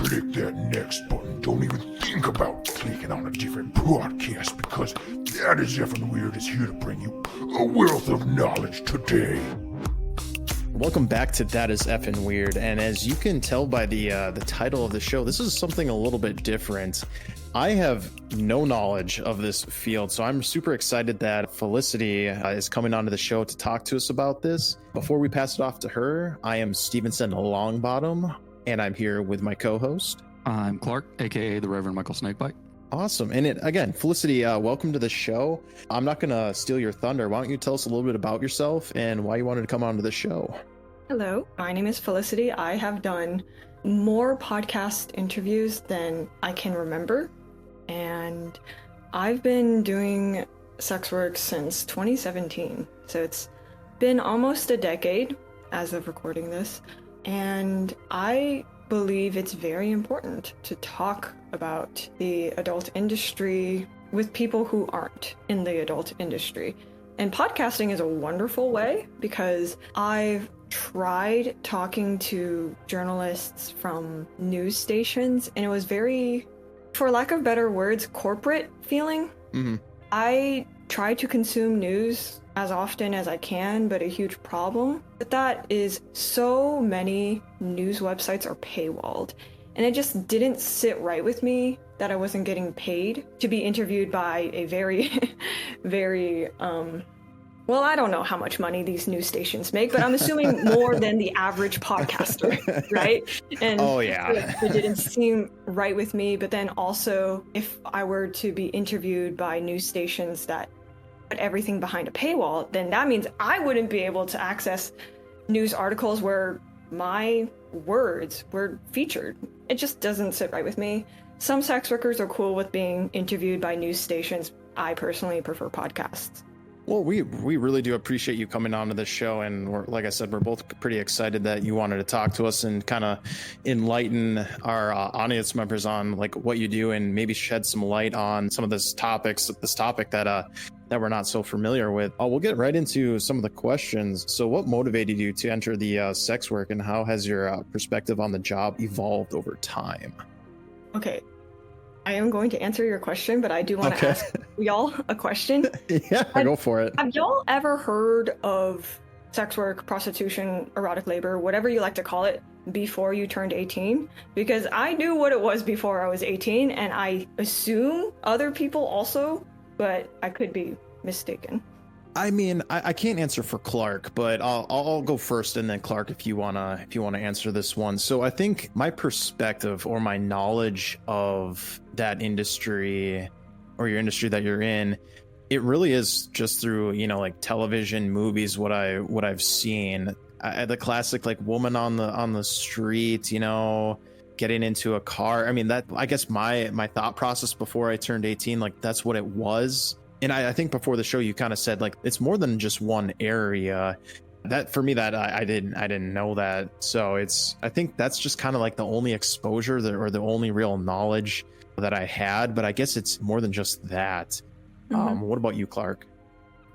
click that next button. Don't even think about clicking on a different podcast, because That is Effin' Weird is here to bring you a wealth of knowledge today. Welcome back to That Is Effin' Weird, and as you can tell by the title of the show, this is something a little bit different. I have no knowledge of this field, so I'm super excited that Felicity is coming onto the show to talk to us about this. Before we pass it off to her, I am Stevenson Longbottom, and I'm here with my co-host. I'm Clark, aka the Reverend Michael Snakebite. Awesome. And again, Felicity, welcome to the show. I'm not going to steal your thunder. Why don't you tell us a little bit about yourself and why you wanted to come onto the show? Hello, my name is Felicity. I have done more podcast interviews than I can remember, and I've been doing sex work since 2017. So it's been almost a decade as of recording this, and I believe it's very important to talk about the adult industry with people who aren't in the adult industry. And podcasting is a wonderful way, because I've tried talking to journalists from news stations, and it was very, for lack of better words, corporate feeling. Mm-hmm. I try to consume news as often as I can, but a huge problem with that is so many news websites are paywalled, and it just didn't sit right with me that I wasn't getting paid to be interviewed by a very, very, well, I don't know how much money these news stations make, but I'm assuming more than the average podcaster, right? And oh, yeah. it didn't seem right with me. But then also, if I were to be interviewed by news stations that put everything behind a paywall, then that means I wouldn't be able to access news articles where my words were featured. It just doesn't sit right with me. Some sex workers are cool with being interviewed by news stations. I personally prefer podcasts. Well, we really do appreciate you coming on to this show, and like I said, we're both pretty excited that you wanted to talk to us and kind of enlighten our audience members on like what you do, and maybe shed some light on some of this topic that we're not so familiar with. We'll get right into some of the questions. So, what motivated you to enter the sex work, and how has your perspective on the job evolved over time? Okay. I am going to answer your question, but I do want to ask y'all a question. Yeah, go for it. Have y'all ever heard of sex work, prostitution, erotic labor, whatever you like to call it, before you turned 18? Because I knew what it was before I was 18, and I assume other people also, but I could be mistaken. I mean, I can't answer for Clark, but I'll go first, and then Clark, if you wanna answer this one. So I think my perspective or my knowledge of that industry or your industry that you're in, it really is just through, like television, movies, what I've seen. The classic like woman on the street, getting into a car. I mean, that, I guess my thought process before I turned 18, like that's what it was. And I think before the show, you kind of said like it's more than just one area. That for me, that I didn't know that. So I think that's just kind of like the only exposure or the only real knowledge that I had. But I guess it's more than just that. Mm-hmm. What about you, Clark?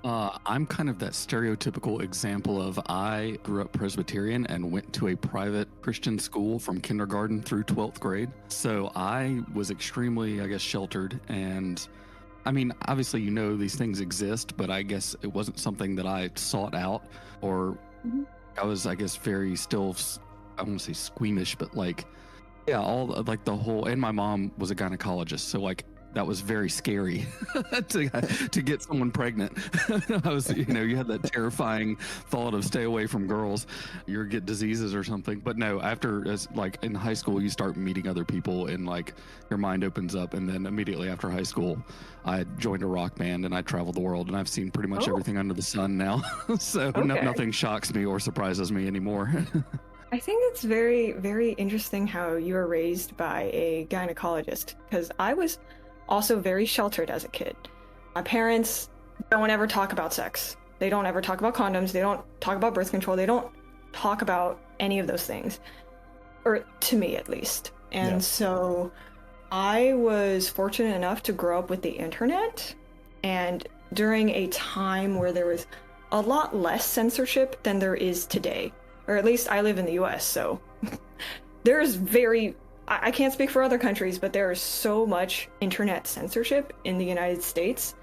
I'm kind of that stereotypical example of I grew up Presbyterian and went to a private Christian school from kindergarten through 12th grade. So I was extremely, I guess, sheltered. And I mean, obviously, these things exist, but I guess it wasn't something that I sought out, or I was, I guess, very still, I won't say squeamish, but like, yeah, all like the whole, and my mom was a gynecologist. So like, that was very scary to get someone pregnant. I was, you had that terrifying thought of stay away from girls, you'll get diseases or something. But no, as like in high school, you start meeting other people and like your mind opens up. And then immediately after high school, I joined a rock band and I traveled the world, and I've seen pretty much everything under the sun now. So nothing shocks me or surprises me anymore. I think it's very, very interesting how you were raised by a gynecologist, because I was also very sheltered as a kid. My parents don't ever talk about sex. They don't ever talk about condoms. They don't talk about birth control. They don't talk about any of those things, or to me at least. And so I was fortunate enough to grow up with the internet, and during a time where there was a lot less censorship than there is today, or at least I live in the US, so there's I can't speak for other countries, but there is so much internet censorship in the United States.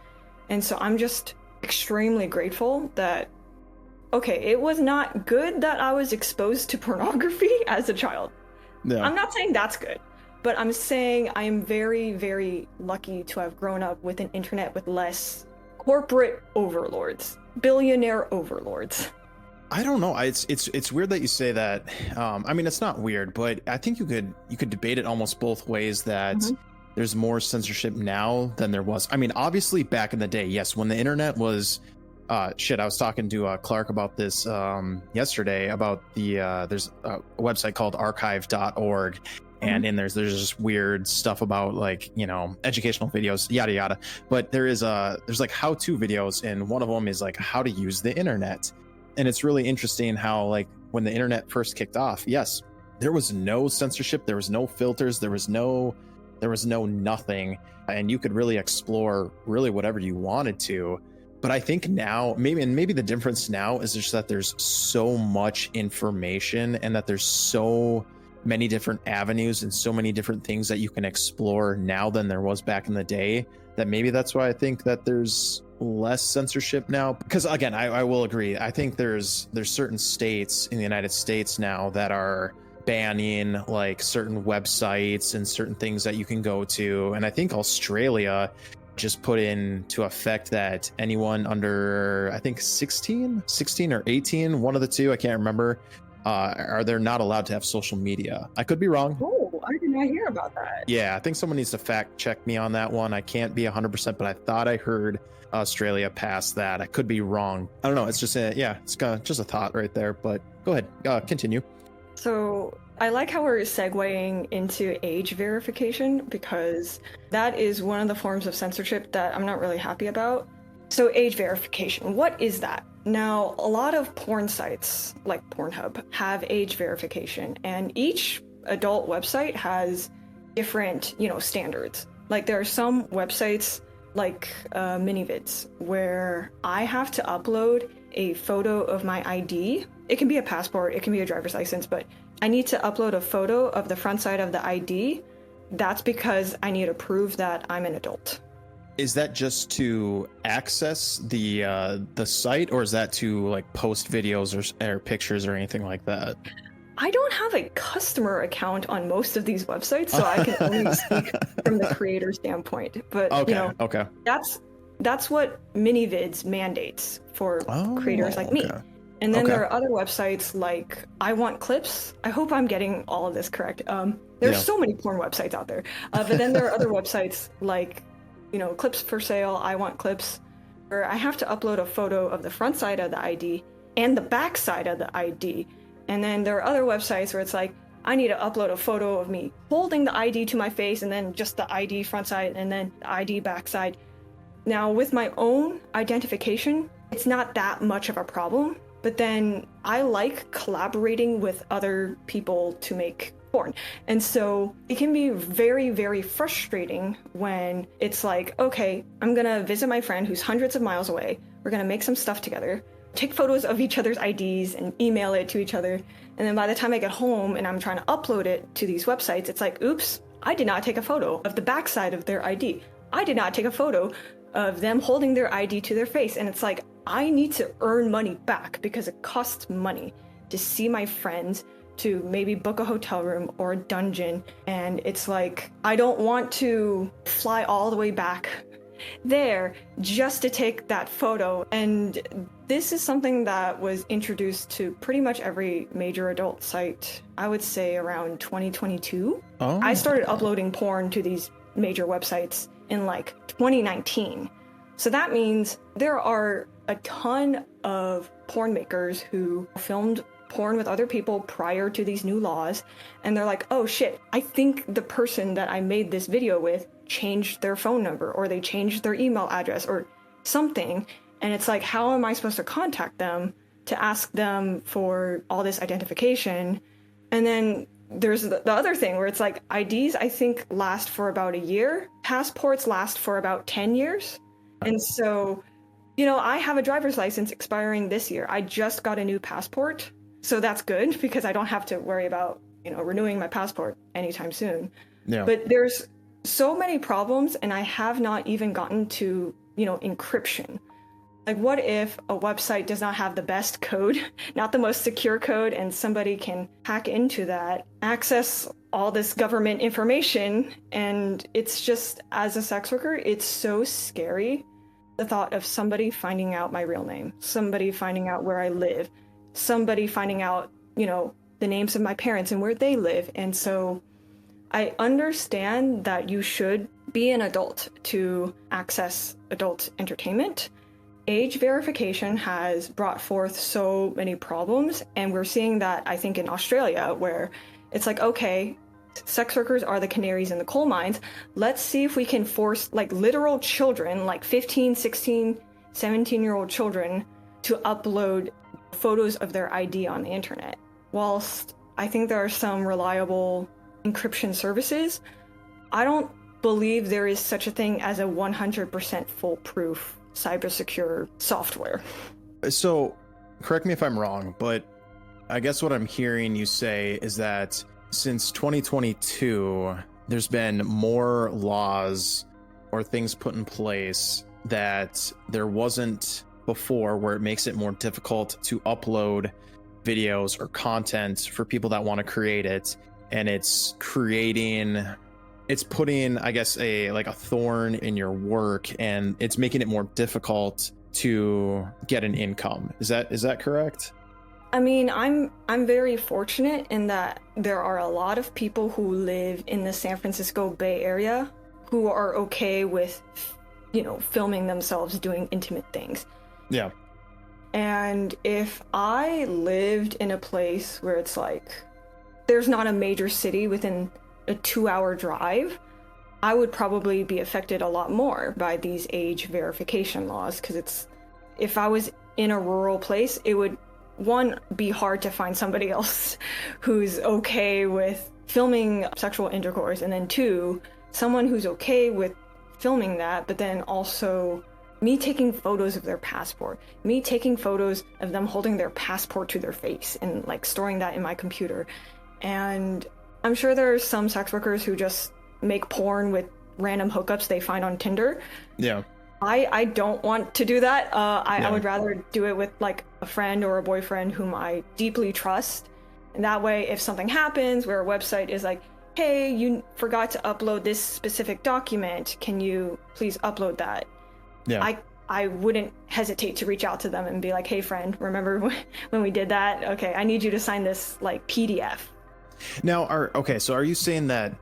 And so I'm just extremely grateful that, okay, it was not good that I was exposed to pornography as a child. Yeah. I'm not saying that's good, but I'm saying I am very, very lucky to have grown up with an internet with less corporate overlords, billionaire overlords. I don't know. It's weird that you say that. I mean, it's not weird, but I think you could debate it almost both ways. That there's more censorship now than there was. I mean, obviously back in the day, yes, when the internet was, I was talking to Clark about this yesterday about there's a website called archive.org. And in there's just weird stuff about like, educational videos, yada yada. But there's like how-to videos, and one of them is like how to use the internet. And it's really interesting how, like, when the internet first kicked off, yes, there was no censorship, there was no filters, there was no nothing, and you could really explore really whatever you wanted to. But I think now, maybe the difference now is just that there's so much information, and that there's so many different avenues and so many different things that you can explore now than there was back in the day, that maybe that's why I think that there's less censorship now. Because again, I will agree, I think there's certain states in the United States now that are banning like certain websites and certain things that you can go to. And I think Australia just put into effect that anyone under, I think 16 or 18, one of the two, I can't remember, they're not allowed to have social media. I could be wrong. Oh, I did not hear about that. Yeah, I think someone needs to fact check me on that one. I can't be 100%, but I thought I heard Australia passed that. I could be wrong. I don't know. It's just it's just a thought right there. But go ahead, continue. So I like how we're segueing into age verification, because that is one of the forms of censorship that I'm not really happy about. So age verification, what is that? Now, a lot of porn sites like Pornhub have age verification, and each adult website has different, standards. Like there are some websites like Minivids where I have to upload a photo of my ID. It can be a passport, it can be a driver's license, but I need to upload a photo of the front side of the ID. That's because I need to prove that I'm an adult. Is that just to access the site, or is that to like post videos or pictures or anything like that? I don't have a customer account on most of these websites, so I can only speak from the creator standpoint. But okay. That's what Minivids mandates for creators like me. And then there are other websites like I Want Clips. I hope I'm getting all of this correct. There's so many porn websites out there. But then there are other websites like, Clips for Sale, I Want Clips, where I have to upload a photo of the front side of the ID and the back side of the ID. And then there are other websites where it's like, I need to upload a photo of me holding the ID to my face, and then just the ID front side, and then the ID back side. Now, with my own identification, it's not that much of a problem. But then I like collaborating with other people to make porn. And so it can be very, very frustrating when it's like, okay, I'm gonna visit my friend who's hundreds of miles away. We're gonna make some stuff together, take photos of each other's IDs and email it to each other. And then by the time I get home and I'm trying to upload it to these websites, it's like, oops, I did not take a photo of the backside of their ID. I did not take a photo of them holding their ID to their face. And it's like, I need to earn money back because it costs money to see my friends, to maybe book a hotel room or a dungeon. And it's like, I don't want to fly all the way back there just to take that photo. And this is something that was introduced to pretty much every major adult site, I would say around 2022. I started uploading porn to these major websites in like 2019. So that means there are a ton of porn makers who filmed porn with other people prior to these new laws, and they're like, oh shit, I think the person that I made this video with changed their phone number, or they changed their email address or something. And it's like, how am I supposed to contact them to ask them for all this identification? And then there's the other thing where it's like, IDs I think last for about a year, passports last for about 10 years. And so, I have a driver's license expiring this year. I just got a new passport. So that's good because I don't have to worry about renewing my passport anytime soon. Yeah. But there's so many problems, and I have not even gotten to, encryption. Like, what if a website does not have the best code, not the most secure code, and somebody can hack into that, access all this government information, and it's just, as a sex worker, it's so scary. The thought of somebody finding out my real name, somebody finding out where I live, somebody finding out, the names of my parents and where they live. And so I understand that you should be an adult to access adult entertainment. Age verification has brought forth so many problems, and we're seeing that, I think, in Australia, where it's like, okay, sex workers are the canaries in the coal mines. Let's see if we can force, like, literal children, like 15, 16, 17-year-old children, to upload photos of their ID on the internet. Whilst I think there are some reliable encryption services, I don't believe there is such a thing as a 100% foolproof cyber secure software. So, correct me if I'm wrong, but I guess what I'm hearing you say is that since 2022, there's been more laws or things put in place that there wasn't before, where it makes it more difficult to upload videos or content for people that want to create it. And it's putting, I guess, a thorn in your work, and it's making it more difficult to get an income. Is that correct? I mean, I'm very fortunate in that there are a lot of people who live in the San Francisco Bay Area who are okay with, filming themselves doing intimate things. Yeah. And if I lived in a place where it's like, there's not a major city within a 2-hour drive, I would probably be affected a lot more by these age verification laws, because if I was in a rural place, it would, one, be hard to find somebody else who's okay with filming sexual intercourse, and then two, someone who's okay with filming that, but then also me taking photos of their passport, me taking photos of them holding their passport to their face and storing that in my computer. And I'm sure there's some sex workers who just make porn with random hookups they find on Tinder. Yeah. I don't want to do that. I would rather do it with a friend or a boyfriend whom I deeply trust. And that way, if something happens where a website is like, hey, you forgot to upload this specific document, can you please upload that? Yeah. I wouldn't hesitate to reach out to them and be like, hey friend, remember when we did that? Okay, I need you to sign this PDF. Now, so are you saying that?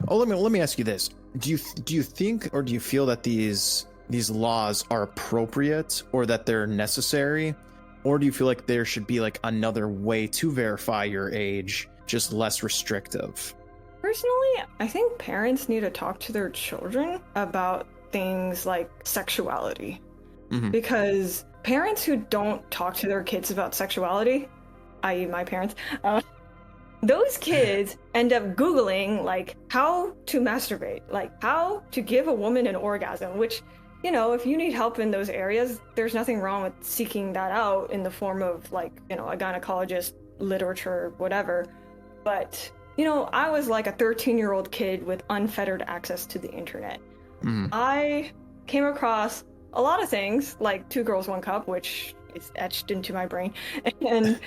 Oh, let me ask you this: Do you think, or do you feel that these laws are appropriate, or that they're necessary, or do you feel like there should be another way to verify your age, just less restrictive? Personally, I think parents need to talk to their children about things like sexuality, because parents who don't talk to their kids about sexuality, i.e. my parents, those kids end up Googling how to masturbate, how to give a woman an orgasm, which, if you need help in those areas, there's nothing wrong with seeking that out in the form of a gynecologist, literature, whatever. But, I was a 13-year-old kid with unfettered access to the internet. I came across a lot of things like 2 Girls, 1 Cup, which is etched into my brain. And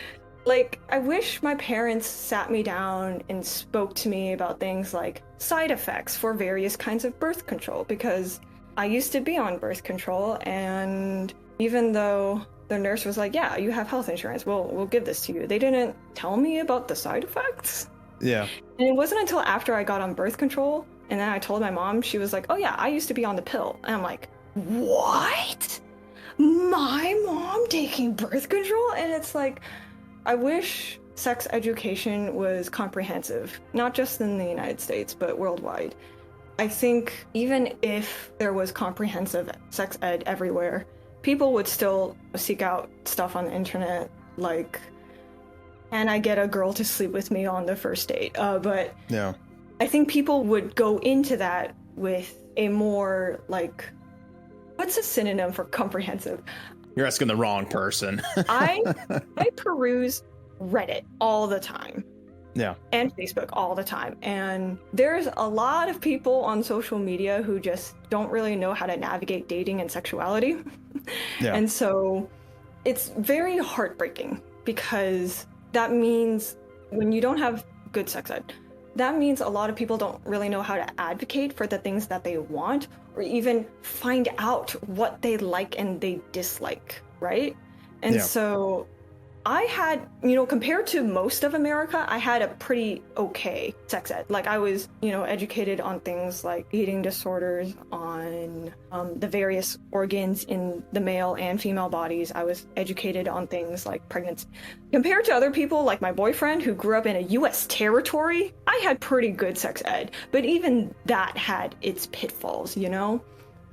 I wish my parents sat me down and spoke to me about things like side effects for various kinds of birth control, because I used to be on birth control, and even though the nurse was like, yeah, you have health insurance, we'll give this to you, they didn't tell me about the side effects. Yeah. And it wasn't until after I got on birth control, and then I told my mom, she was like, oh yeah, I used to be on the pill. And I'm like, what? My mom taking birth control? And it's I wish sex education was comprehensive, not just in the United States, but worldwide. I think even if there was comprehensive sex ed everywhere, people would still seek out stuff on the internet, can I get a girl to sleep with me on the first date? But yeah, I think people would go into that with a more what's a synonym for comprehensive? You're asking the wrong person. I peruse Reddit all the time. Yeah. and Facebook all the time. And there's a lot of people on social media who just don't really know how to navigate dating and sexuality. Yeah. And so it's very heartbreaking, because that means when you don't have good sex ed, that means a lot of people don't really know how to advocate for the things that they want, or even find out what they like and they dislike, right? And Yeah. so I had, compared to most of America, I had a pretty okay sex ed. Like, I was, educated on things like eating disorders, on the various organs in the male and female bodies. I was educated on things like pregnancy. Compared to other people, like my boyfriend who grew up in a U.S. territory, I had pretty good sex ed. But even that had its pitfalls,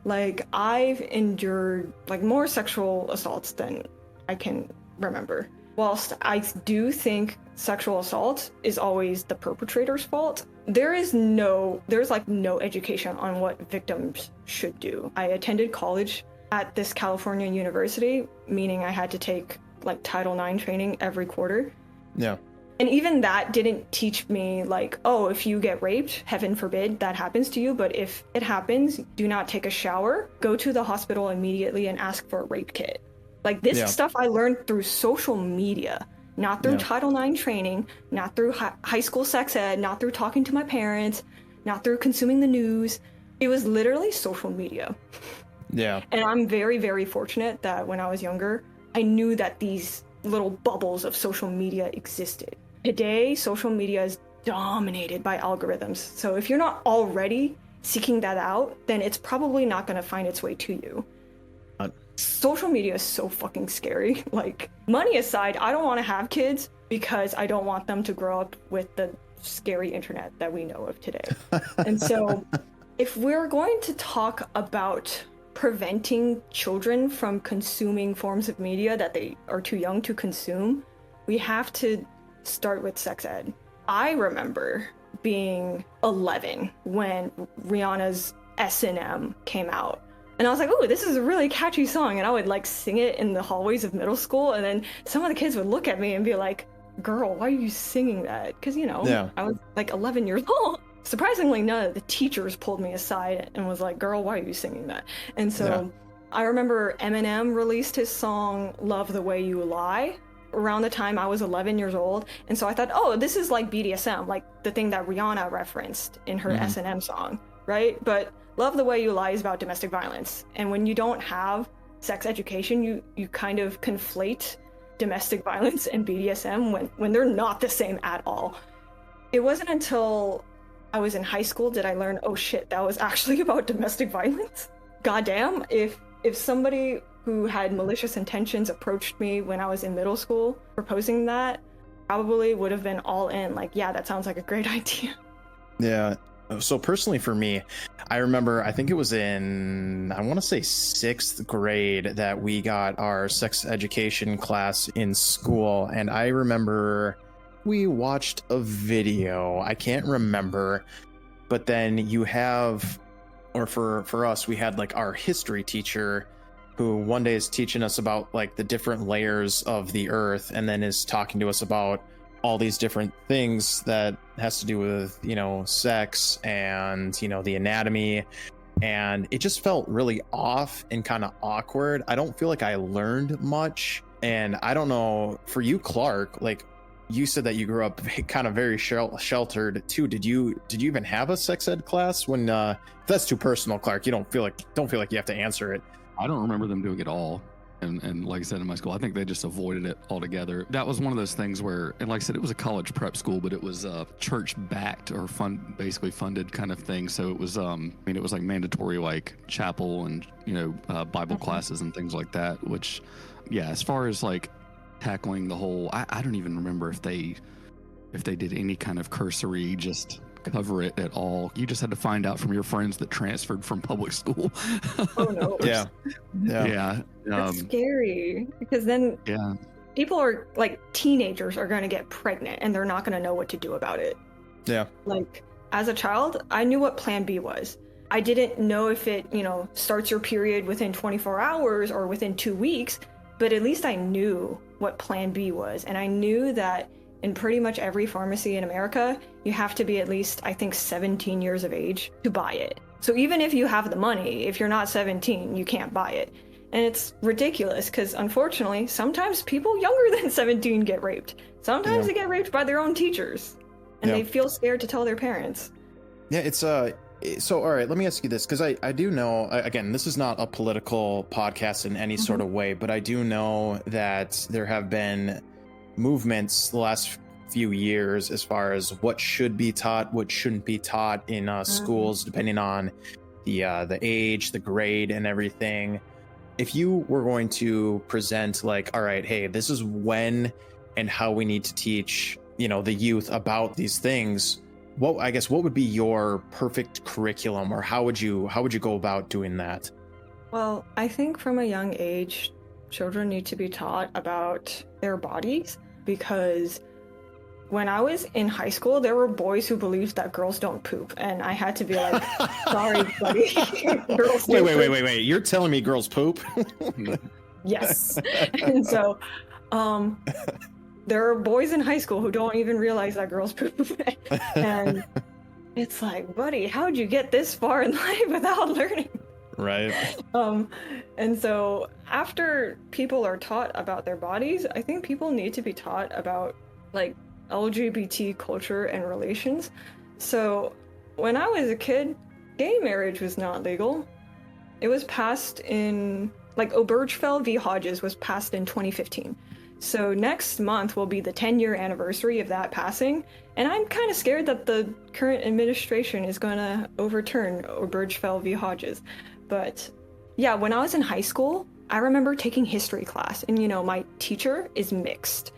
Like, I've endured, like, more sexual assaults than I can remember. Whilst I do think sexual assault is always the perpetrator's fault, there's no education on what victims should do. I attended college at this California university, meaning I had to take like Title IX training every quarter. Yeah. And even that didn't teach me like, oh, if you get raped, heaven forbid that happens to you, but if it happens, do not take a shower, go to the hospital immediately and ask for a rape kit. Like, this stuff I learned through social media, not through Title IX training, not through high school sex ed, not through talking to my parents, not through consuming the news. It was literally social media. Yeah. And I'm very, very fortunate that when I was younger, I knew that these little bubbles of social media existed. Today, social media is dominated by algorithms. So if you're not already seeking that out, then it's probably not going to find its way to you. Social media is so fucking scary. Like, money aside, I don't want to have kids because I don't want them to grow up with the scary internet that we know of today. And so if we're going to talk about preventing children from consuming forms of media that they are too young to consume, we have to start with sex ed. I remember being 11 when Rihanna's S&M came out. And I was like, oh, this is a really catchy song. And I would like sing it in the hallways of middle school. And then some of the kids would look at me and be like, girl, why are you singing that? Because, I was like 11 years old. Surprisingly, none of the teachers pulled me aside and was like, girl, why are you singing that? And so I remember Eminem released his song, Love the Way You Lie, around the time I was 11 years old. And so I thought, oh, this is like BDSM, like the thing that Rihanna referenced in her S&M song, right? But Love the Way You Lie is about domestic violence. And when you don't have sex education, you kind of conflate domestic violence and BDSM when they're not the same at all. It wasn't until I was in high school did I learn, oh shit, that was actually about domestic violence. Goddamn, if somebody who had malicious intentions approached me when I was in middle school proposing that, probably would have been all in, like, yeah, that sounds like a great idea. Yeah. So personally for me, I remember, I think it was in, I want to say 6th grade that we got our sex education class in school. And I remember we watched a video, I can't remember, but then you have, or for us, we had like our history teacher who one day is teaching us about like the different layers of the earth, and then is talking to us about all these different things that has to do with, sex and, the anatomy. And it just felt really off and kind of awkward. I don't feel like I learned much. And I don't know, for you, Clark, like you said that you grew up kind of very sheltered too. Did you even have a sex ed class when, if that's too personal, Clark, you don't feel like you have to answer it. I don't remember them doing it all. And like I said, in my school, I think they just avoided it altogether. That was one of those things where, and like I said, it was a college prep school, but it was church backed or basically funded kind of thing. So it was, it was like mandatory, like chapel and, Bible classes and things like that, which, yeah, as far as like tackling the whole, I don't even remember if they did any kind of cursory, just cover it at all. You just had to find out from your friends that transferred from public school. Oh no. Yeah. That's scary, because then people are like, teenagers are going to get pregnant and they're not going to know what to do about it. Yeah. Like, as a child, I knew what Plan B was. I didn't know if it, starts your period within 24 hours or within 2 weeks, but at least I knew what Plan B was. And I knew that in pretty much every pharmacy in America, you have to be at least, I think, 17 years of age to buy it. So even if you have the money, if you're not 17, you can't buy it. And it's ridiculous because unfortunately, sometimes people younger than 17 get raped. Sometimes they get raped by their own teachers and they feel scared to tell their parents. Yeah, it's so all right, let me ask you this, because I do know, again, this is not a political podcast in any sort of way, but I do know that there have been movements the last few years as far as what should be taught, what shouldn't be taught in schools, depending on the age, the grade, and everything. If you were going to present like, all right, hey, this is when and how we need to teach, the youth about these things, what would be your perfect curriculum, or how would you go about doing that? Well, I think from a young age, children need to be taught about their bodies, because when I was in high school, there were boys who believed that girls don't poop, and I had to be like, sorry, buddy. Girls do poop. Wait. You're telling me girls poop? Yes. And so, there are boys in high school who don't even realize that girls poop. And it's like, buddy, how'd you get this far in life without learning? Right. And so after people are taught about their bodies, I think people need to be taught about like LGBT culture and relations. So when I was a kid, gay marriage was not legal. It was passed in, like, Obergefell v. Hodges was passed in 2015. So next month will be the 10-year anniversary of that passing, and I'm kind of scared that the current administration is going to overturn Obergefell v. Hodges. But yeah, when I was in high school, I remember taking history class, and my teacher is mixed.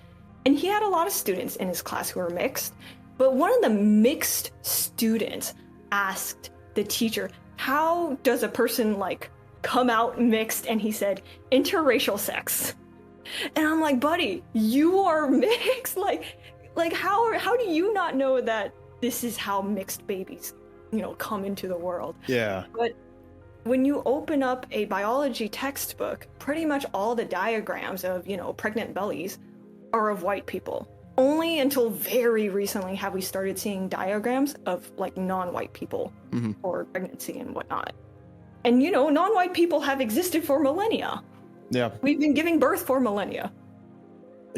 And he had a lot of students in his class who were mixed, but one of the mixed students asked the teacher, how does a person come out mixed? And he said, interracial sex. And I'm like, buddy, you are mixed. Like how do you not know that this is how mixed babies, come into the world? Yeah. But when you open up a biology textbook, pretty much all the diagrams of, pregnant bellies are of white people. Only until very recently have we started seeing diagrams of non-white people for pregnancy and whatnot. And non-white people have existed for millennia. Yeah. We've been giving birth for millennia.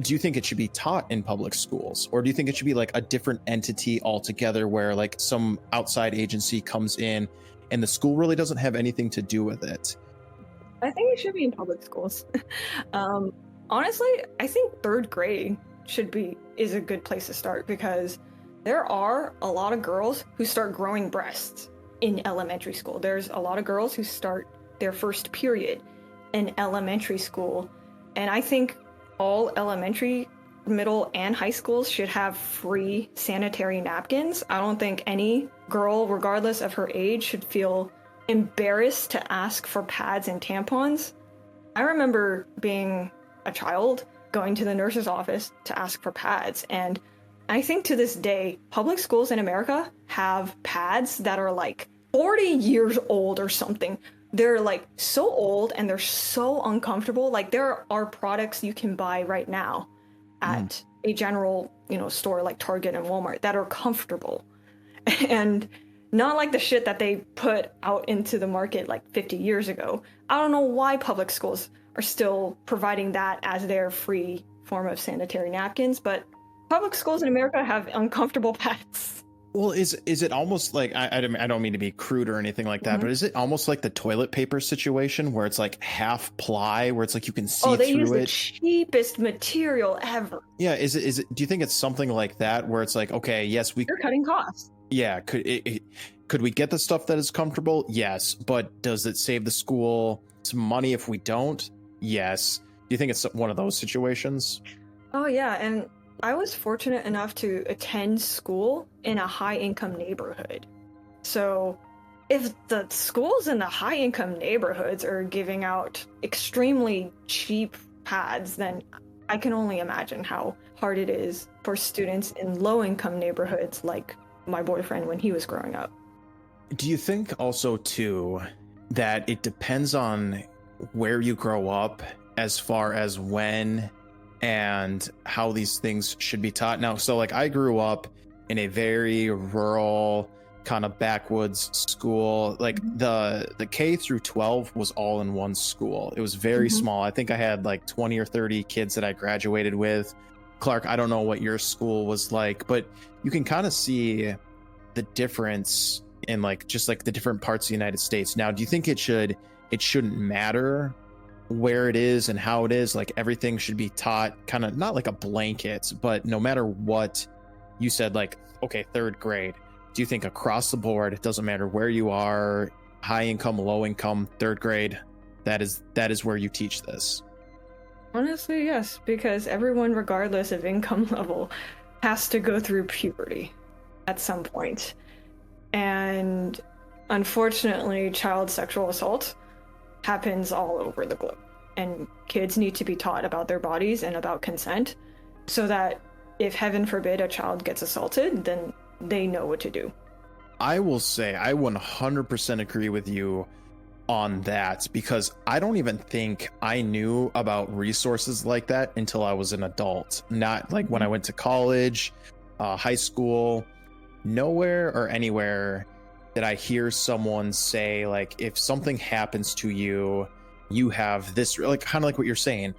Do you think it should be taught in public schools, or do you think it should be a different entity altogether where some outside agency comes in and the school really doesn't have anything to do with it? I think it should be in public schools. Honestly, I think third grade is a good place to start, because there are a lot of girls who start growing breasts in elementary school. There's a lot of girls who start their first period in elementary school. And I think all elementary, middle, and high schools should have free sanitary napkins. I don't think any girl, regardless of her age, should feel embarrassed to ask for pads and tampons. I remember being a child going to the nurse's office to ask for pads, and I think to this day, public schools in America have pads that are 40 years old or something. They're so old and they're so uncomfortable. There are products you can buy right now at a general, store like Target and Walmart that are comfortable, and not like the shit that they put out into the market 50 years ago. I don't know why public schools are still providing that as their free form of sanitary napkins, but public schools in America have uncomfortable pads. Well, is it almost I don't mean to be crude or anything like that, but is it almost like the toilet paper situation where it's half ply, where it's you can see through it? Oh, they use the cheapest material ever. Yeah, is it? Do you think it's something like that where it's okay, yes, they're cutting costs. Yeah, could we get the stuff that is comfortable? Yes, but does it save the school some money if we don't? Yes. Do you think it's one of those situations? Oh yeah, and I was fortunate enough to attend school in a high-income neighborhood. So if the schools in the high-income neighborhoods are giving out extremely cheap pads, then I can only imagine how hard it is for students in low-income neighborhoods like my boyfriend when he was growing up. Do you think also, too, that it depends on where you grow up as far as when and how these things should be taught. Now, so like I grew up in a very rural kind of backwoods school. Like the K through 12 was all in one school. It was very small. I think I had like 20 or 30 kids that I graduated with. Clark, I don't know what your school was like, but you can kind of see the difference in like just like the different parts of the United States. Now, do you think it shouldn't matter where it is and how it is? Like everything should be taught kind of not like a blanket, but no matter what you said, like, okay, third grade, do you think across the board, it doesn't matter where you are, high income, low income, third grade, that is where you teach this? Honestly, yes, because everyone, regardless of income level, has to go through puberty at some point. And unfortunately, child sexual assault happens all over the globe. And kids need to be taught about their bodies and about consent so that if, heaven forbid, a child gets assaulted, then they know what to do. I will say I 100% agree with you on that, because I don't even think I knew about resources like that until I was an adult. Not like when I went to college, high school, nowhere or anywhere did I hear someone say, like, if something happens to you, you have this, like kind of like what you're saying,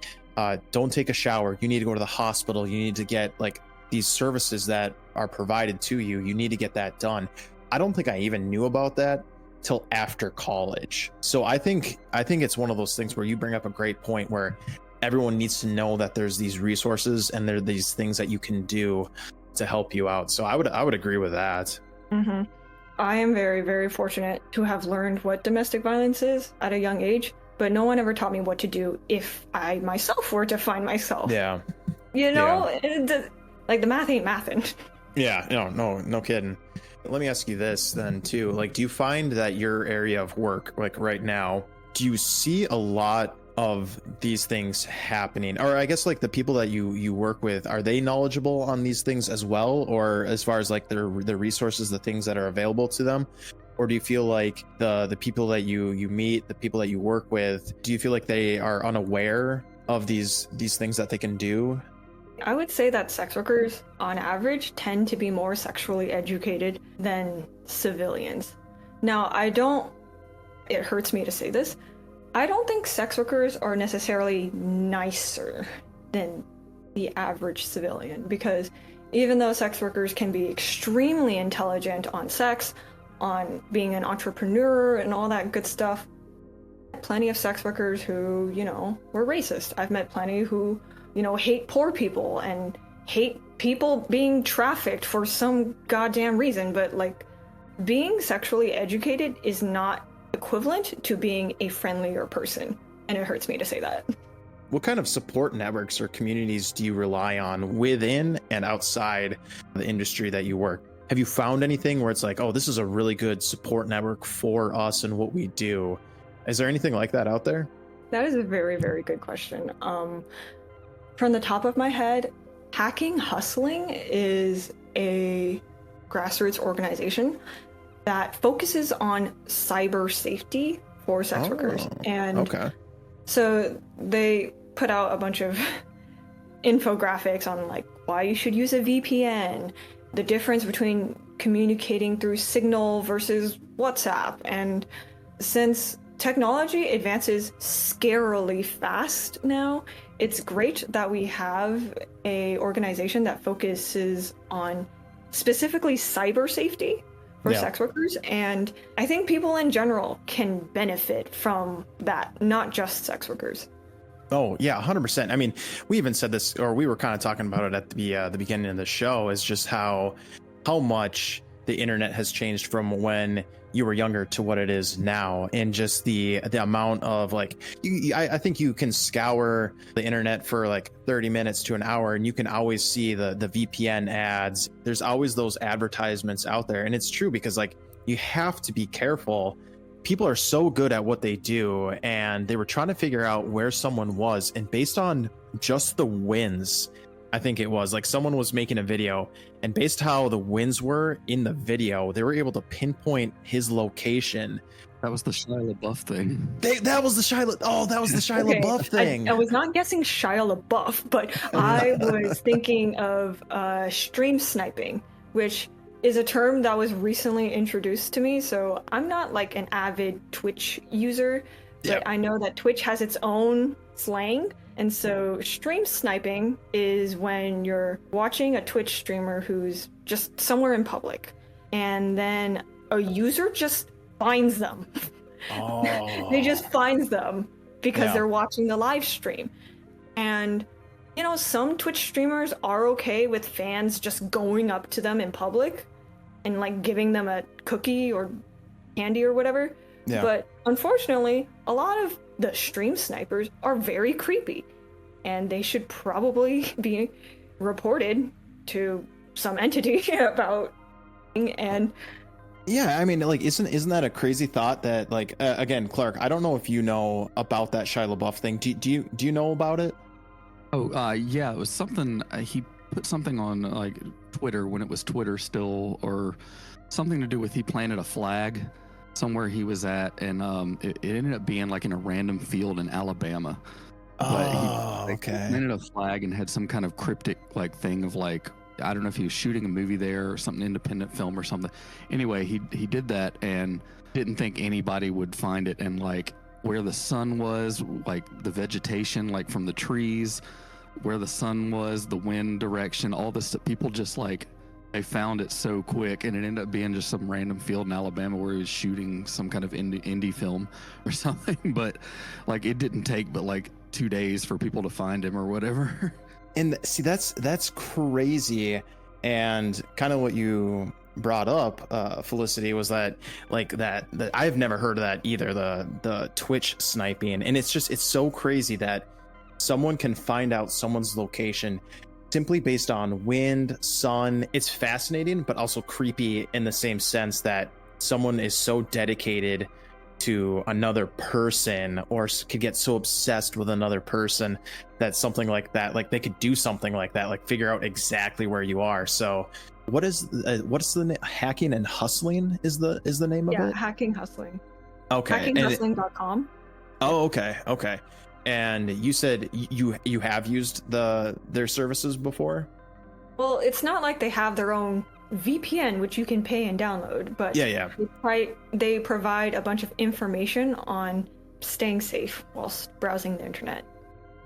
don't take a shower, you need to go to the hospital, you need to get like these services that are provided to you, you need to get that done. I don't think I even knew about that till after college. So I think it's one of those things where you bring up a great point where everyone needs to know that there's these resources and there are these things that you can do to help you out. So I would agree with that. Mm-hmm. I am very, very fortunate to have learned what domestic violence is at a young age, but no one ever taught me what to do if I myself were to find myself. Yeah. You know, like the math ain't mathin'. Yeah, no kidding. Let me ask you this then too. Like, do you find that your area of work, like right now, do you see a lot of these things happening? Or I guess like the people that you work with, are they knowledgeable on these things as well? Or as far as like the resources, the things that are available to them? Or do you feel like the people that you meet, the people that you work with, do you feel like they are unaware of these things that they can do? I would say that sex workers, on average, tend to be more sexually educated than civilians. Now, it hurts me to say this, I don't think sex workers are necessarily nicer than the average civilian, because even though sex workers can be extremely intelligent on sex, on being an entrepreneur and all that good stuff, plenty of sex workers who, were racist. I've met plenty who hate poor people and hate people being trafficked for some goddamn reason. But like, being sexually educated is not equivalent to being a friendlier person. And it hurts me to say that. What kind of support networks or communities do you rely on within and outside the industry that you work? Have you found anything where it's like, oh, this is a really good support network for us and what we do? Is there anything like that out there? That is a very, very good question. From the top of my head, Hacking Hustling is a grassroots organization that focuses on cyber safety for sex workers. And so they put out a bunch of infographics on like why you should use a VPN, the difference between communicating through Signal versus WhatsApp. And since technology advances scarily fast now, it's great that we have a organization that focuses on specifically cyber safety for sex workers. And I think people in general can benefit from that, not just sex workers. Oh, yeah, 100%. I mean, we even said this, or we were kind of talking about it at the beginning of the show, is just how much the internet has changed from when you were younger to what it is now, and just the amount of like, I think you can scour the internet for like 30 minutes to an hour and you can always see the VPN ads. There's always those advertisements out there. And it's true, because like, you have to be careful. People are so good at what they do, and they were trying to figure out where someone was, and based on just the wins I think it was like someone was making a video, and based how the winds were in the video, they were able to pinpoint his location. That was the Shia LaBeouf thing. That was the Shia. Oh, that was the Shia Okay, LaBeouf thing. I was not guessing Shia LaBeouf, but I was thinking of stream sniping, which is a term that was recently introduced to me. So I'm not like an avid Twitch user, but Yep. I know that Twitch has its own slang. And so stream sniping is when you're watching a Twitch streamer who's just somewhere in public, and then a user just finds them. Oh. They just finds them because Yeah. they're watching the live stream. And you know, some Twitch streamers are okay with fans just going up to them in public and like giving them a cookie or candy or whatever. Yeah. But unfortunately, a lot of the stream snipers are very creepy, and they should probably be reported to some entity about. And Yeah, I mean, like, isn't that a crazy thought that, like, again, Clark, I don't know if you know about that Shia LaBeouf thing. Do you know about it? Oh, yeah, it was something. He put something on like Twitter when it was Twitter still, or something to do with he planted a flag somewhere he was at, and it ended up being like in a random field in Alabama. Oh, He okay. planted a flag and had some kind of cryptic like thing of like, I don't know if he was shooting a movie there or something, independent film or something. Anyway, he did that and didn't think anybody would find it, and like where the sun was, like the vegetation, like from the trees, where the sun was, the wind direction, all this stuff, people just like, they found it so quick, and it ended up being just some random field in Alabama where he was shooting some kind of indie film or something. But like it didn't take but like 2 days for people to find him or whatever. And see, that's crazy. And kind of what you brought up, Felicity, was that like that I've never heard of that either, the Twitch sniping. And it's so crazy that someone can find out someone's location simply based on wind, sun. It's fascinating, but also creepy in the same sense that someone is so dedicated to another person, or could get so obsessed with another person that something like that, like they could do something like that, like figure out exactly where you are. So what's the hacking and hustling is the name of it? hacking hustling. Okay. Hackinghustling.com. Oh, okay. And you said you have used their services before? Well, it's not like they have their own VPN, which you can pay and download, but Yeah. they provide a bunch of information on staying safe whilst browsing the internet.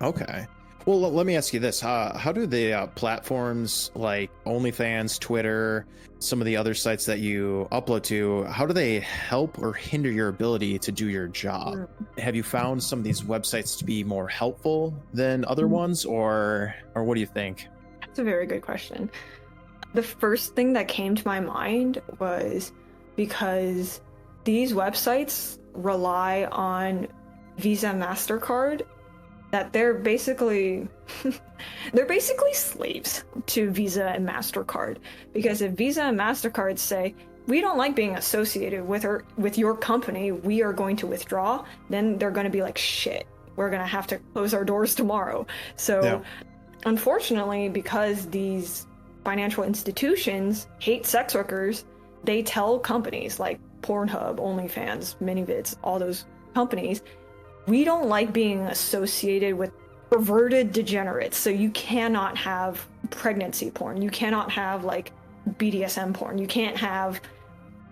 Okay. Well, let me ask you this. How do the platforms like OnlyFans, Twitter, some of the other sites that you upload to, how do they help or hinder your ability to do your job? Have you found some of these websites to be more helpful than other ones, or what do you think? That's a very good question. The first thing that came to my mind was because these websites rely on Visa and MasterCard, that they're basically slaves to Visa and MasterCard. Because if Visa and MasterCard say, we don't like being associated with your company, we are going to withdraw, then they're going to be like, shit, we're going to have to close our doors tomorrow. So unfortunately, because these financial institutions hate sex workers, they tell companies like Pornhub, OnlyFans, ManyVids, all those companies, we don't like being associated with perverted degenerates. So you cannot have pregnancy porn. You cannot have like BDSM porn. You can't have...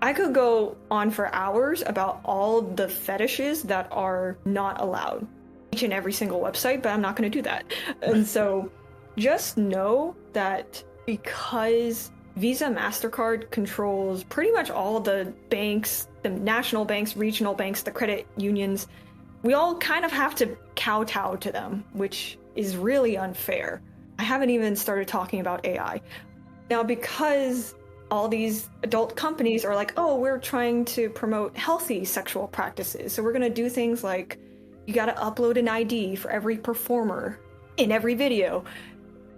I could go on for hours about all the fetishes that are not allowed. Each and every single website, but I'm not going to do that. And so just know that because Visa, MasterCard controls pretty much all the banks, the national banks, regional banks, the credit unions, we all kind of have to kowtow to them, which is really unfair. I haven't even started talking about AI. Now, because all these adult companies are like, oh, we're trying to promote healthy sexual practices, so we're going to do things like, you got to upload an ID for every performer in every video.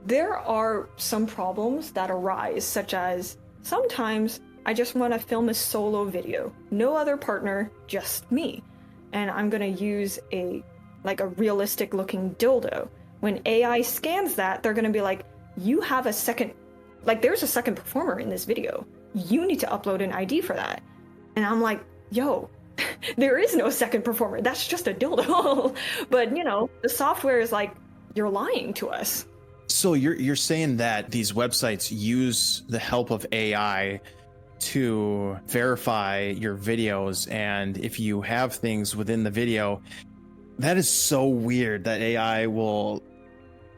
There are some problems that arise, such as sometimes I just want to film a solo video, no other partner, just me. And I'm going to use a realistic looking dildo. When AI scans that, they're going to be like, you have a second, like there's a second performer in this video. You need to upload an ID for that. And I'm like, yo, there is no second performer. That's just a dildo. But, you know, the software is like, you're lying to us. So you're saying that these websites use the help of AI to verify your videos, and if you have things within the video, that is so weird that AI will.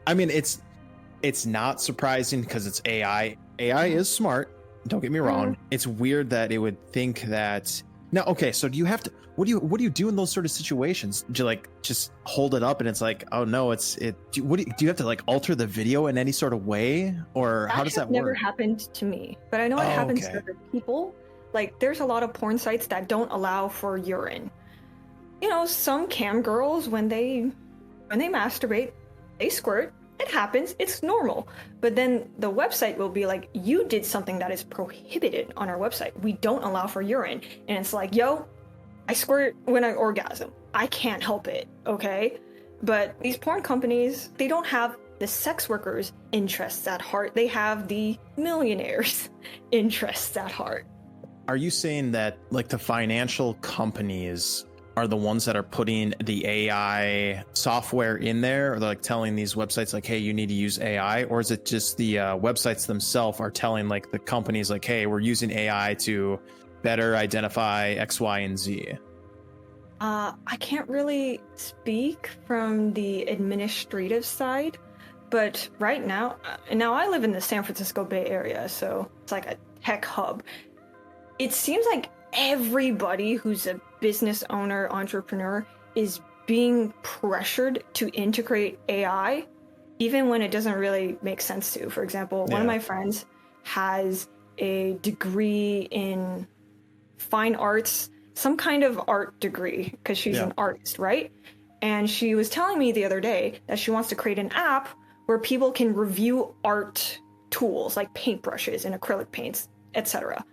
I mean, it's not surprising because it's AI. AI is smart. Don't get me wrong. It's weird that it would think that. Now, okay, so do you have to? What do you do in those sort of situations? Do you like just hold it up and it's like, oh no, do you have to like alter the video in any sort of way, or how does that work? Never happened to me, but I know it happens to other people. Like, there's a lot of porn sites that don't allow for urine. You know, some cam girls when they masturbate, they squirt. It happens. It's normal. But then the website will be like, you did something that is prohibited on our website. We don't allow for urine. And it's like, yo, I squirt when I orgasm. I can't help it, okay? But these porn companies, they don't have the sex workers' interests at heart. They have the millionaires' interests at heart. Are you saying that like the financial companies are the ones that are putting the AI software in there, or like telling these websites like, hey, you need to use AI? Or is it just the websites themselves are telling like the companies like, hey, we're using AI to better identify X, Y, and Z? I can't really speak from the administrative side, but right now I live in the San Francisco Bay Area, so it's like a tech hub. It seems like everybody who's a business owner, entrepreneur is being pressured to integrate AI, even when it doesn't really make sense to. For example, one of my friends has a degree in fine arts, some kind of art degree, because she's an artist, right? And she was telling me the other day that she wants to create an app where people can review art tools like paintbrushes and acrylic paints, etc.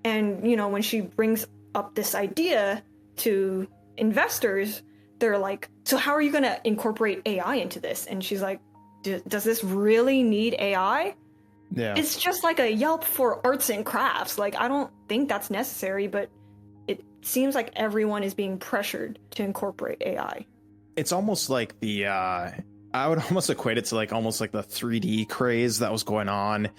And, you know, when she brings up this idea to investors, they're like, so how are you going to incorporate AI into this? And she's like, does this really need AI? Yeah. It's just like a Yelp for arts and crafts. Like, I don't think that's necessary, but it seems like everyone is being pressured to incorporate AI. It's almost like the, I would almost equate it to like almost like the 3D craze that was going on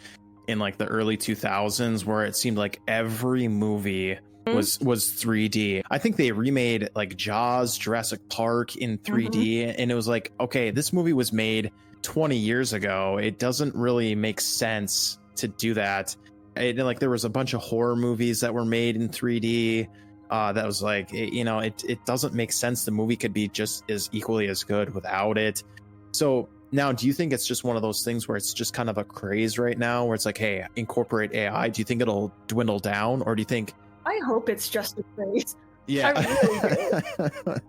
in like the early 2000s, where it seemed like every movie was 3D. I think they remade like Jaws, Jurassic Park in 3D, and it was like, okay, this movie was made 20 years ago. It doesn't really make sense to do that. Like there was a bunch of horror movies that were made in 3D. That was like, it doesn't make sense. The movie could be just as equally as good without it. So now, do you think it's just one of those things where it's just kind of a craze right now, where it's like, hey, incorporate AI? Do you think it'll dwindle down, or do you think? I hope it's just a craze. Yeah. I really do.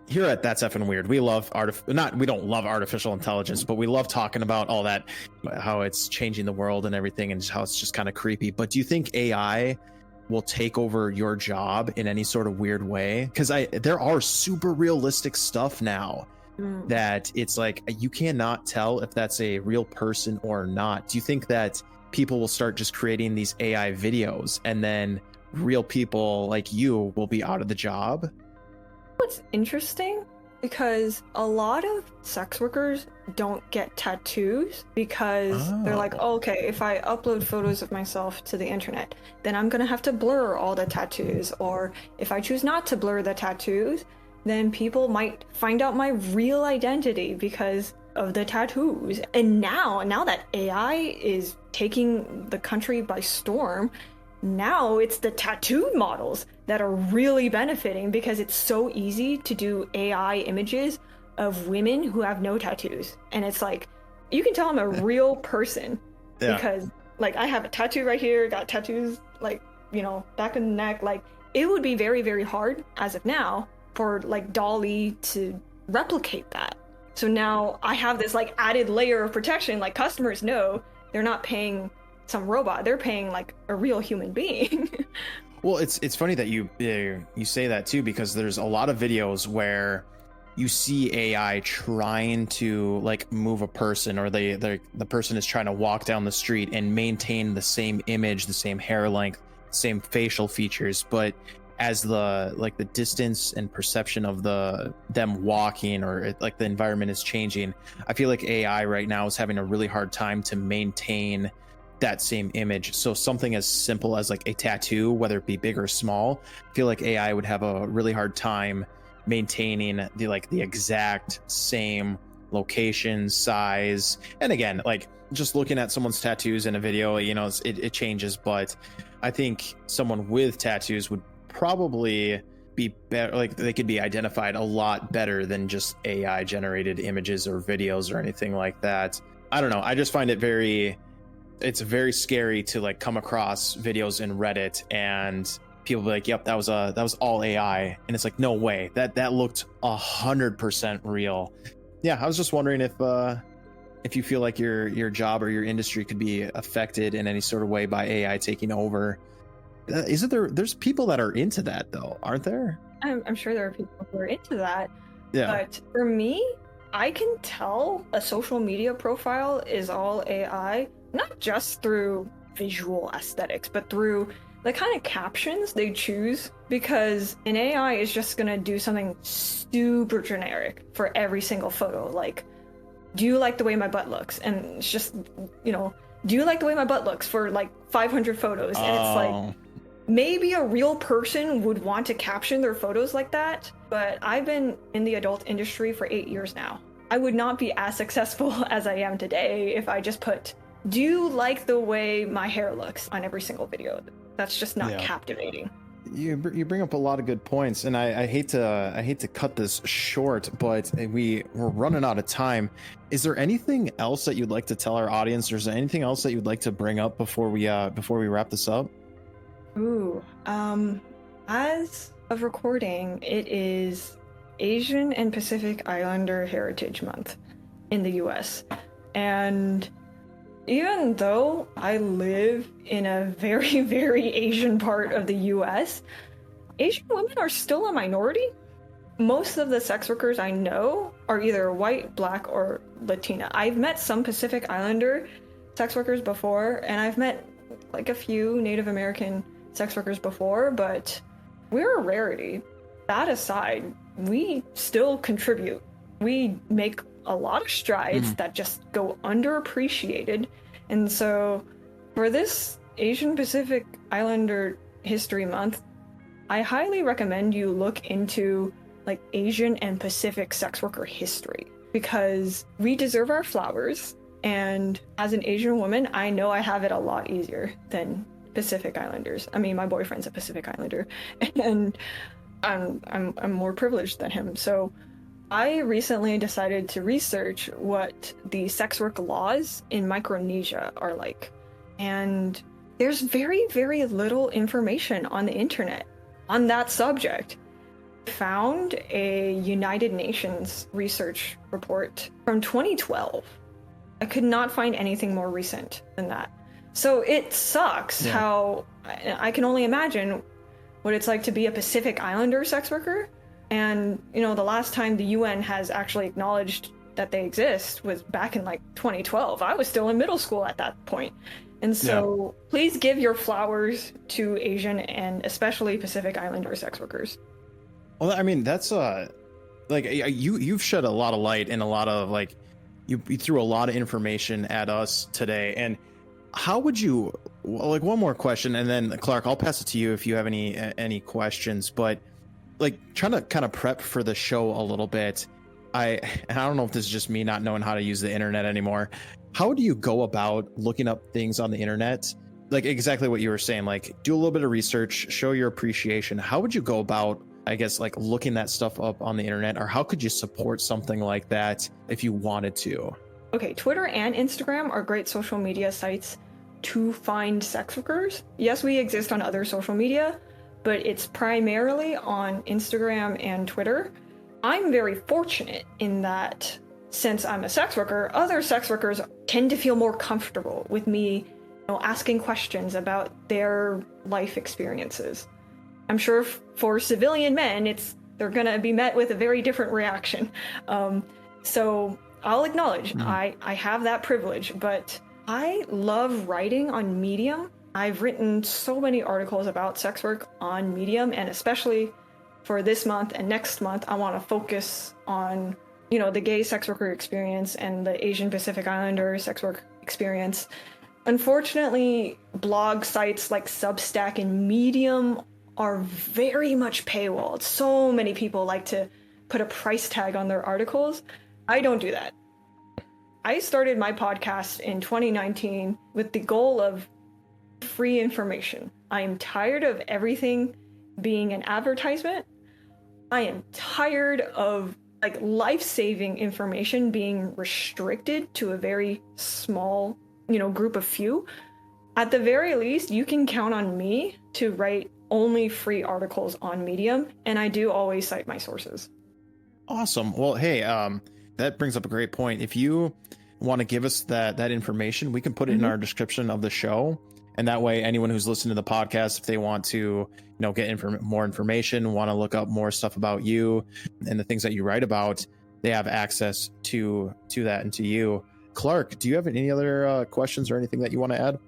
Here at That's Effing Weird, we love we don't love artificial intelligence, but we love talking about all that, how it's changing the world and everything, and how it's just kind of creepy. But do you think AI will take over your job in any sort of weird way? Because there are super realistic stuff now that it's like you cannot tell if that's a real person or not. Do you think that people will start just creating these AI videos and then real people like you will be out of the job? What's interesting, because a lot of sex workers don't get tattoos because they're like, oh, okay, if I upload photos of myself to the internet, then I'm gonna have to blur all the tattoos, or if I choose not to blur the tattoos, then people might find out my real identity because of the tattoos. And now that AI is taking the country by storm, now it's the tattooed models that are really benefiting, because it's so easy to do AI images of women who have no tattoos. And it's like, you can tell I'm a real person because like I have a tattoo right here, got tattoos like, back in the neck. Like, it would be very, very hard as of now for like Dolly to replicate that. So now I have this like added layer of protection. Like, customers know they're not paying some robot, they're paying like a real human being. Well, it's funny that you say that too, because there's a lot of videos where you see AI trying to like move a person, or the person is trying to walk down the street and maintain the same image, the same hair length, same facial features, but as the distance and perception of them walking, or like the environment is changing, I feel like AI right now is having a really hard time to maintain that same image. So something as simple as like a tattoo, whether it be big or small, I feel like AI would have a really hard time maintaining the exact same location, size. And again, like just looking at someone's tattoos in a video, it changes, but I think someone with tattoos would probably be better, like they could be identified a lot better than just AI generated images or videos or anything like that. I don't know, I just find it's very scary to like come across videos in Reddit and people be like, yep, that was all AI, and it's like, no way, that looked 100% real. Yeah, I was just wondering if you feel like your job or your industry could be affected in any sort of way by AI taking over. There's people that are into that though, aren't there? I'm sure there are people who are into that. Yeah. But for me, I can tell a social media profile is all AI, not just through visual aesthetics, but through the kind of captions they choose, because an AI is just gonna do something super generic for every single photo. Like, do you like the way my butt looks? And it's just, do you like the way my butt looks for like 500 photos? And it's like, maybe a real person would want to caption their photos like that, but I've been in the adult industry for 8 years now. I would not be as successful as I am today if I just put, do you like the way my hair looks on every single video? That's just not captivating. You bring up a lot of good points, and I hate to cut this short, but we're running out of time. Is there anything else that you'd like to tell our audience, or is there anything else that you'd like to bring up before we wrap this up? Ooh, as of recording, it is Asian and Pacific Islander Heritage Month in the US. And even though I live in a very, very Asian part of the US, Asian women are still a minority. Most of the sex workers I know are either white, black, or Latina. I've met some Pacific Islander sex workers before, and I've met like a few Native American sex workers before, but we're a rarity. That aside, we still contribute. We make a lot of strides that just go underappreciated. And so for this Asian Pacific Islander History Month, I highly recommend you look into like Asian and Pacific sex worker history, because we deserve our flowers. And as an Asian woman, I know I have it a lot easier than Pacific Islanders. I mean, my boyfriend's a Pacific Islander, and I'm more privileged than him. So I recently decided to research what the sex work laws in Micronesia are like. And there's very, very little information on the internet on that subject. I found a United Nations research report from 2012. I could not find anything more recent than that. So it sucks how I can only imagine what it's like to be a Pacific Islander sex worker. And, the last time the UN has actually acknowledged that they exist was back in like 2012. I was still in middle school at that point. And so please give your flowers to Asian and especially Pacific Islander sex workers. Well, I mean, that's like you've shed a lot of light and a lot of like, you threw a lot of information at us today. And how would you, like, one more question, and then Clark, I'll pass it to you if you have any questions, but like trying to kind of prep for the show a little bit. I don't know if this is just me not knowing how to use the internet anymore. How do you go about looking up things on the internet? Like exactly what you were saying, like do a little bit of research, show your appreciation. How would you go about, I guess, like looking that stuff up on the internet, or how could you support something like that if you wanted to? Okay, Twitter and Instagram are great social media sites to find sex workers. Yes, we exist on other social media, but it's primarily on Instagram and Twitter. I'm very fortunate in that since I'm a sex worker, other sex workers tend to feel more comfortable with me, asking questions about their life experiences. I'm sure for civilian men, it's they're going to be met with a very different reaction. So I'll acknowledge I have that privilege, but I love writing on Medium. I've written so many articles about sex work on Medium, and especially for this month and next month, I want to focus on, the gay sex worker experience and the Asian Pacific Islander sex work experience. Unfortunately, blog sites like Substack and Medium are very much paywalled. So many people like to put a price tag on their articles. I don't do that. I started my podcast in 2019 with the goal of free information. I am tired of everything being an advertisement. I am tired of life-saving information being restricted to a very small, group of few. At the very least, you can count on me to write only free articles on Medium, and I do always cite my sources. Awesome. Well, hey, that brings up a great point. If you want to give us that information, we can put it in our description of the show. And that way, anyone who's listening to the podcast, if they want to, get more information, want to look up more stuff about you and the things that you write about, they have access to that and to you. Clark, do you have any other questions or anything that you want to add?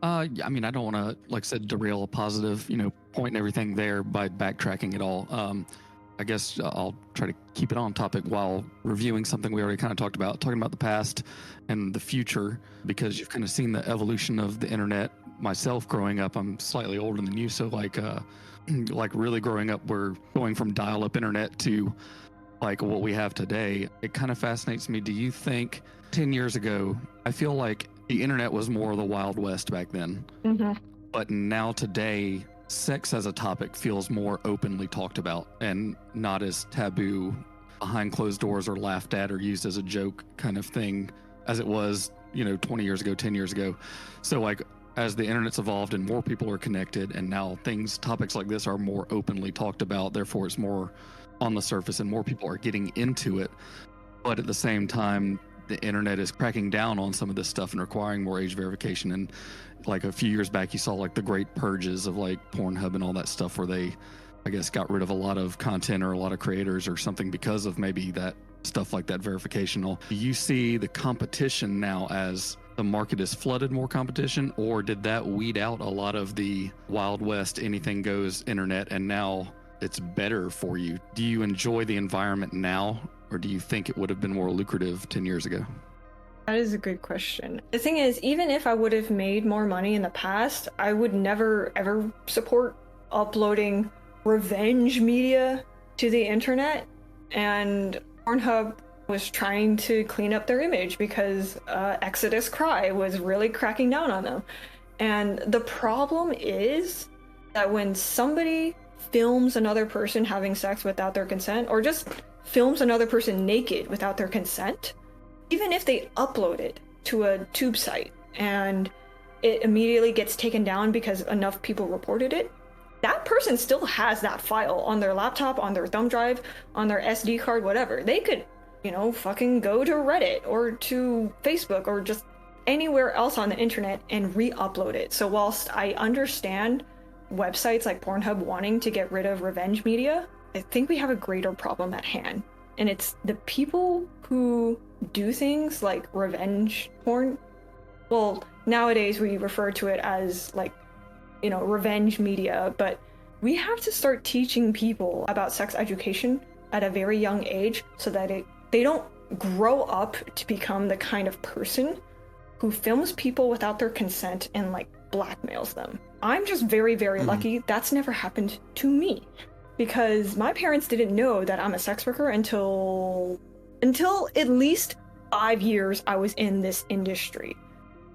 I don't want to, like I said, derail a positive, point and everything there by backtracking at all. I guess I'll try to keep it on topic while reviewing something we already kind of talked about, talking about the past and the future, because you've kind of seen the evolution of the internet. Myself growing up, I'm slightly older than you, so like really growing up, we're going from dial-up internet to like what we have today. It kind of fascinates me. Do you think 10 years ago, I feel like the internet was more of the Wild West back then, but now today, sex as a topic feels more openly talked about and not as taboo, behind closed doors, or laughed at or used as a joke kind of thing as it was, 20 years ago, 10 years ago. So like, as the internet's evolved and more people are connected, and now topics like this are more openly talked about, therefore it's more on the surface and more people are getting into it. But at the same time, the internet is cracking down on some of this stuff and requiring more age verification. And like a few years back, you saw like the great purges of like Pornhub and all that stuff, where they, I guess, got rid of a lot of content or a lot of creators or something because of maybe that stuff like that verification. Do you see the competition now as the market is flooded more competition, or did that weed out a lot of the Wild West, anything goes internet, and now it's better for you? Do you enjoy the environment now, or do you think it would have been more lucrative 10 years ago? That is a good question. The thing is, even if I would have made more money in the past, I would never ever support uploading revenge media to the internet. And Pornhub was trying to clean up their image because Exodus Cry was really cracking down on them. And the problem is that when somebody films another person having sex without their consent, or just films another person naked without their consent, even if they upload it to a tube site and it immediately gets taken down because enough people reported it, that person still has that file on their laptop, on their thumb drive, on their SD card, whatever. They could, fucking go to Reddit or to Facebook or just anywhere else on the internet and re-upload it. So whilst I understand websites like Pornhub wanting to get rid of revenge media, I think we have a greater problem at hand. And it's the people who do things like revenge porn. Well, nowadays we refer to it as revenge media, but we have to start teaching people about sex education at a very young age so that they don't grow up to become the kind of person who films people without their consent and blackmails them. I'm just very, very lucky that's never happened to me, because my parents didn't know that I'm a sex worker until at least 5 years I was in this industry.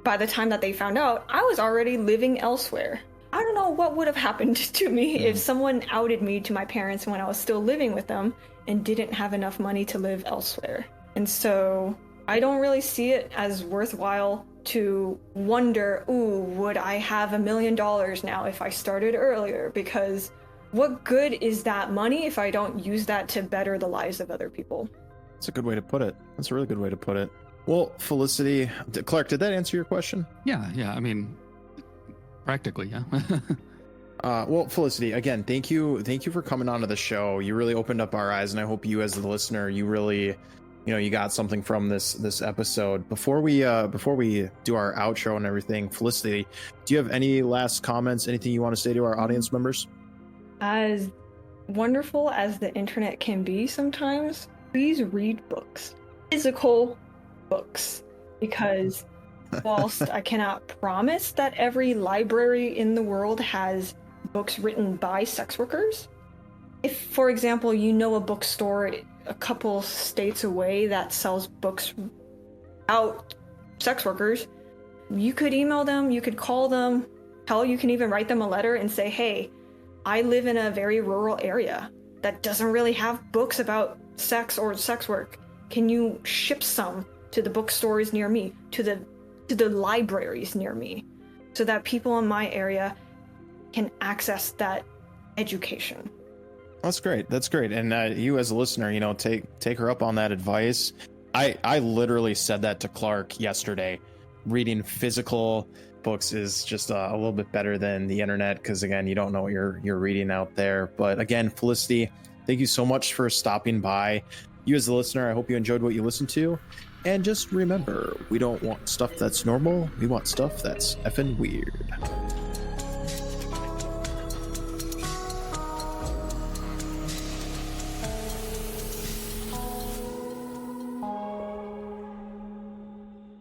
By the time that they found out, I was already living elsewhere. I don't know what would have happened to me if someone outed me to my parents when I was still living with them and didn't have enough money to live elsewhere. And so I don't really see it as worthwhile to wonder, would I have $1 million now if I started earlier? Because what good is that money if I don't use that to better the lives of other people? That's a good way to put it. That's a really good way to put it. Well, Felicity, Clark, did that answer your question? Yeah. I mean, practically, yeah. Well, Felicity, again, thank you for coming onto the show. You really opened up our eyes, and I hope you, as the listener, you really, you got something from this episode. Before we do our outro and everything, Felicity, do you have any last comments? Anything you want to say to our audience members? As wonderful as the internet can be sometimes, please read books, physical books, because whilst I cannot promise that every library in the world has books written by sex workers, if, for example, you know a bookstore a couple states away that sells books about sex workers, you could email them, you could call them, hell, you can even write them a letter and say, hey, I live in a very rural area that doesn't really have books about sex or sex work. Can you ship some to the bookstores near me, to the libraries near me, so that people in my area can access that education? That's great. And you, as a listener, take her up on that advice. I literally said that to Clark yesterday. Reading physical books is just a little bit better than the internet, because again, you don't know what you're reading out there. But again, Felicity, thank you so much for stopping by. You, as a listener, I hope you enjoyed what you listened to. And just remember, we don't want stuff that's normal. We want stuff that's effing weird.